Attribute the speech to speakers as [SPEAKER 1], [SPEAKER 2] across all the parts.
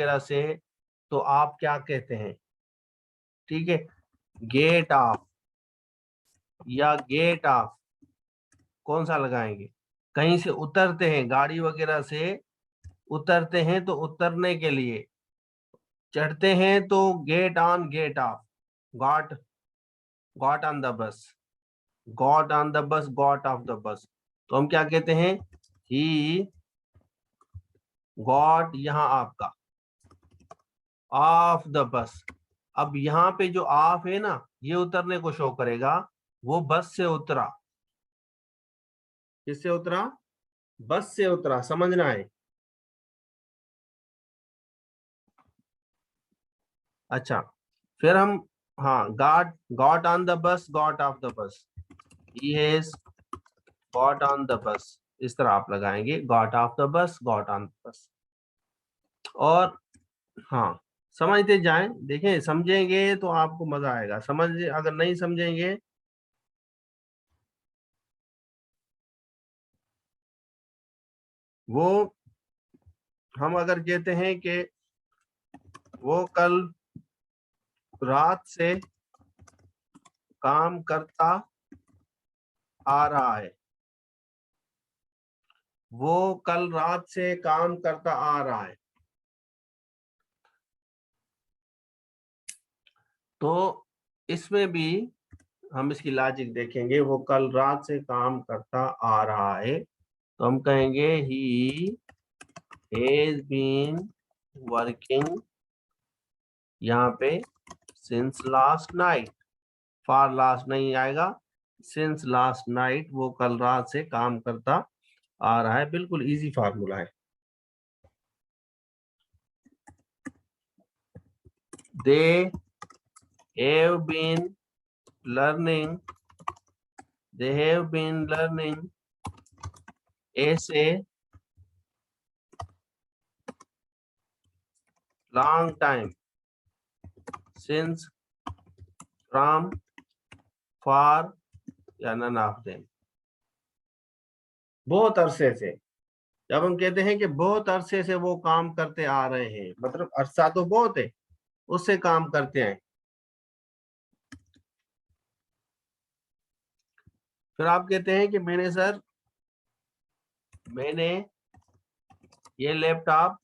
[SPEAKER 1] वगैरह से, तो आप क्या कहते हैं? ठीक है, गेट ऑफ या गेट ऑफ, कौन सा लगाएंगे? कहीं से उतरते हैं, गाड़ी वगैरह से उतरते हैं तो उतरने के लिए, चढ़ते हैं तो get on get off, got got on the bus, got on the bus, got off the bus. तो हम क्या कहते हैं? ही गॉट, यहां आपका ऑफ द बस। अब यहाँ पे जो ऑफ है ना, ये उतरने को शो करेगा, वो बस से उतरा। किससे उतरा? बस से उतरा, समझना है। अच्छा, फिर हम, हाँ, got on the bus, got off the बस, he has got on the बस, इस तरह आप लगाएंगे, got off the bus, got on the बस। और हाँ, समझते जाएं, देखें, समझेंगे तो आपको मजा आएगा, अगर नहीं समझेंगे, वो हम अगर कहते हैं कि वो कल रात से काम करता आ रहा है, वो कल रात से काम करता आ रहा है, तो इसमें भी हम इसकी लॉजिक देखेंगे। वो कल रात से काम करता आ रहा है, तो हम कहेंगे ही हैज बीन वर्किंग, यहाँ पे since last night, for last नहीं आएगा, सिंस लास्ट नाइट, वो कल रात से काम करता आ रहा है। बिल्कुल इजी फार्मूला है। They have been learning, they have been learning ऐसे long time since, from, for या none of them, बहुत अरसे से। जब हम कहते हैं कि बहुत अरसे से वो काम करते आ रहे हैं, मतलब अरसा तो बहुत है, उससे काम करते हैं। फिर आप कहते हैं कि मैंने ये लैपटॉप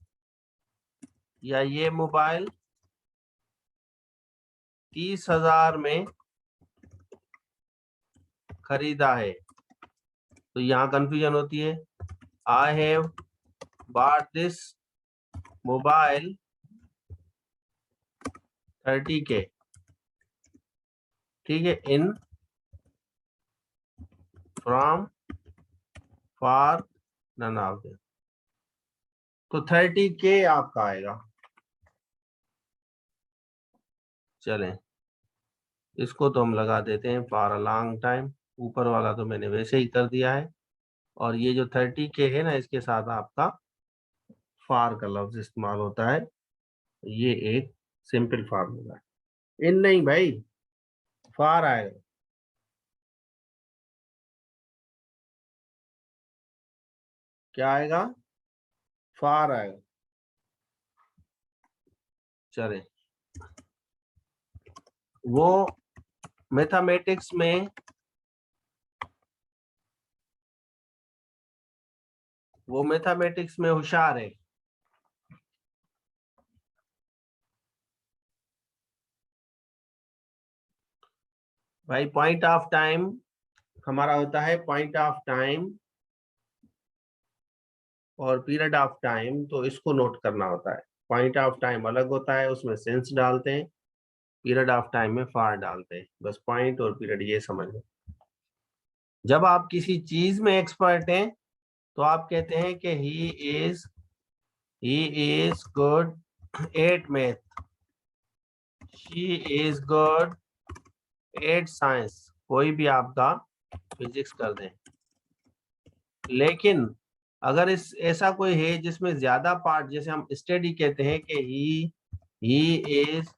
[SPEAKER 1] या ये मोबाइल 30,000 में खरीदा है। तो यहाँ कंफ्यूजन होती है, I have bought this mobile 30K, ठीक है, in, from, for, none of them. तो 30K आपका आएगा। चलें, इसको तो हम लगा देते हैं फॉर अ लॉन्ग टाइम, ऊपर वाला तो मैंने वैसे ही कर दिया है, और ये जो 30K है ना, इसके साथ आपका फॉर का लफ्ज इस्तेमाल होता है। ये एक सिंपल फार्मूला है। इन नहीं भाई, फॉर आएगा। क्या आएगा? फॉर आएगा। चले, वो मैथमेटिक्स में होशियार है। भाई पॉइंट ऑफ टाइम हमारा होता है, पॉइंट ऑफ टाइम और पीरियड ऑफ टाइम, तो इसको नोट करना होता है। पॉइंट ऑफ टाइम अलग होता है, उसमें सेंस डालते हैं, पीरियड ऑफ टाइम में फार डालते हैं। बस पॉइंट और पीरियड ये समझ लो। जब आप किसी चीज में एक्सपर्ट हैं, तो आप कहते हैं कि he is good at math, she is good at science, कोई भी आपका फिजिक्स कर दें। लेकिन अगर ऐसा कोई है जिसमें ज्यादा पार्ट, जैसे हम स्टडी कहते हैं कि he is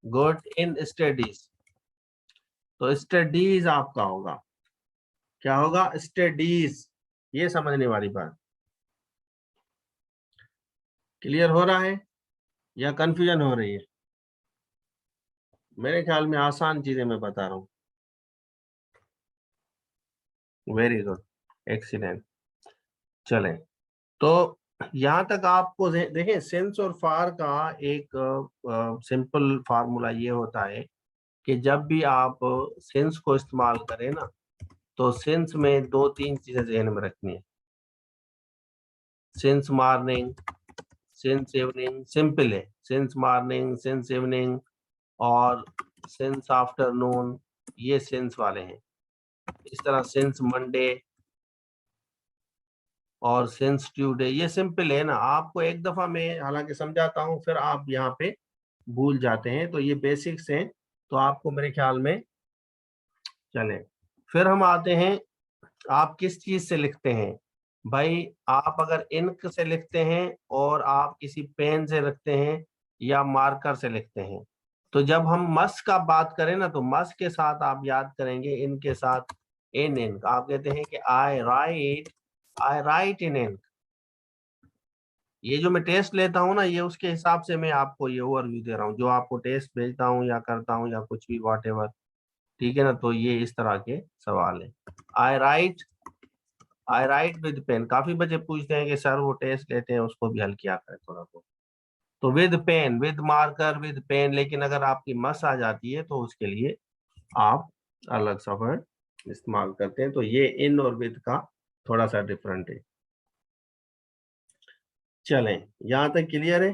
[SPEAKER 1] good in studies, तो स्टडीज आपका होगा, क्या होगा? स्टडीज। ये समझने वाली बात, क्लियर हो रहा है? या कंफ्यूजन हो रही है? मेरे ख्याल में आसान चीजें मैं बता रहा हूँ। Very good, excellent. चलें, तो यहाँ तक आपको देखें, सेंस और फार का एक सिंपल फार्मूला ये होता है कि जब भी आप सेंस को इस्तेमाल करें ना, तो सेंस में दो तीन चीजें ध्यान में रखनी है। Since morning, since evening, simple है। सिंस मॉर्निंग, सिंस इवनिंग और सिंस आफ्टरनून, ये सिंस वाले हैं। इस तरह सिंस मंडे और सिंस ट्यूसडे, ये सिंपल है ना। आपको एक दफा मैं हालांकि समझाता हूँ, फिर आप यहाँ पे भूल जाते हैं, तो ये बेसिक्स हैं, तो आपको मेरे ख्याल में चले। फिर हम आते हैं, आप किस चीज से लिखते हैं भाई? आप अगर इंक से लिखते हैं और आप किसी पेन से लिखते हैं या मार्कर से लिखते हैं, तो जब हम मस का बात करें ना, तो मस के साथ आप याद करेंगे इन के साथ इन इंक। आप कहते हैं कि आई राइट इन इंक। ये जो मैं टेस्ट लेता हूँ ना, ये उसके हिसाब से मैं आपको ये ओवरव्यू दे रहा हूँ, जो आपको टेस्ट भेजता हूँ या करता हूँ या कुछ भी वॉट एवर, ठीक है ना। तो ये इस तरह के सवाल है। I write, I write with pen. काफी बच्चे पूछते हैं कि सर वो टेस्ट लेते हैं, उसको भी हल किया करें थोड़ा बहुत। तो with pen, with marker, with pen, लेकिन अगर आपकी मस आ जाती है तो उसके लिए आप अलग सा वर्ड इस्तेमाल करते हैं। तो ये इन और विद का थोड़ा सा डिफरेंट है। चलें, यहां तक क्लियर है?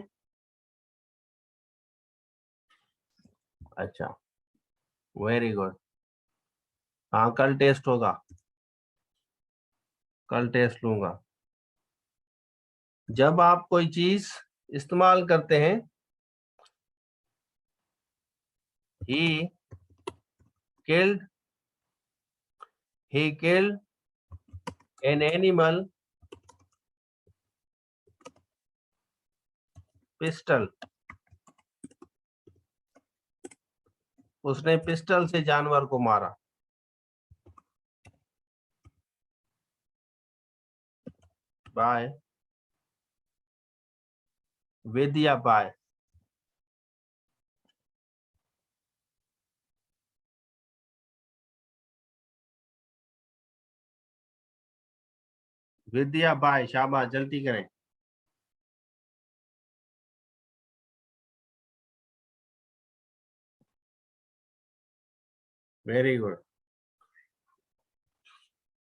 [SPEAKER 1] अच्छा, वेरी गुड। हाँ, कल टेस्ट होगा, कल टेस्ट लूंगा। जब आप कोई चीज इस्तेमाल करते हैं, he killed, he killed an animal, pistol, उसने पिस्टल से जानवर को मारा। बाय, विद या बाय? विद या बाय? शाबाश, जल्दी करें। वेरी गुड,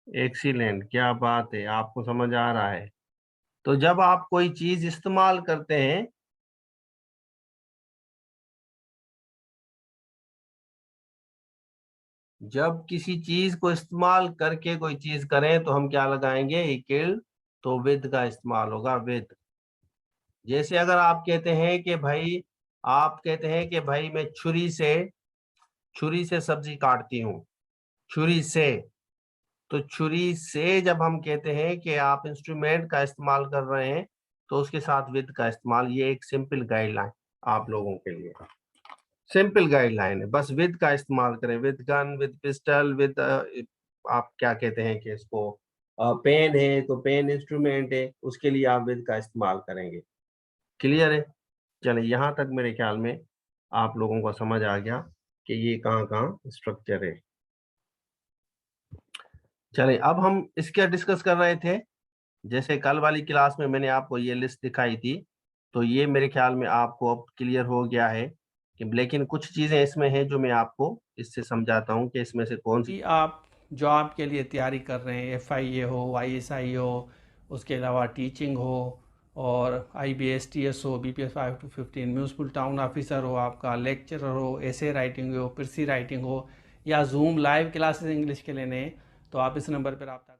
[SPEAKER 1] एक्सीलेंट, क्या बात है, आपको समझ आ रहा है। तो जब आप कोई चीज इस्तेमाल करते हैं, जब किसी चीज को इस्तेमाल करके कोई चीज करें, तो हम क्या लगाएंगे? ही किल्ड, तो विद का इस्तेमाल होगा, विद। जैसे अगर आप कहते हैं कि भाई, आप कहते हैं कि भाई मैं छुरी से सब्जी काटती हूँ, छुरी से। तो छुरी से जब हम कहते हैं कि आप इंस्ट्रूमेंट का इस्तेमाल कर रहे हैं, तो उसके साथ विद का इस्तेमाल। ये एक सिंपल गाइडलाइन आप लोगों के लिए, सिंपल गाइडलाइन है। बस विद का इस्तेमाल करें, with gun, with pistol, with आप क्या कहते हैं कि इसको, पेन है तो पेन इंस्ट्रूमेंट है, उसके लिए आप विद का इस्तेमाल करेंगे। क्लियर है? चलिए, यहाँ तक मेरे ख्याल में आप लोगों को समझ आ गया कि ये कहाँ कहाँ स्ट्रक्चर है। चलिए, अब हम इसके डिस्कस कर रहे थे। जैसे कल वाली क्लास में मैंने आपको ये लिस्ट दिखाई थी, तो ये मेरे ख्याल में आपको अब क्लियर हो गया है कि, लेकिन कुछ चीजें इसमें हैं जो मैं आपको इससे समझाता हूँ कि इसमें से कौन सी।
[SPEAKER 2] कि आप जॉब के लिए तैयारी कर रहे हैं, FIA हो, ISI हो, उसके अलावा टीचिंग हो, और IBS TS हो, BPS 5 to 15, municipal town officer हो, आपका लेक्चरर हो, ऐसे राइटिंग हो, कृषि राइटिंग हो, या जूम लाइव क्लासेस इंग्लिश के लेने हैं, तो आप इस नंबर पर रब्ता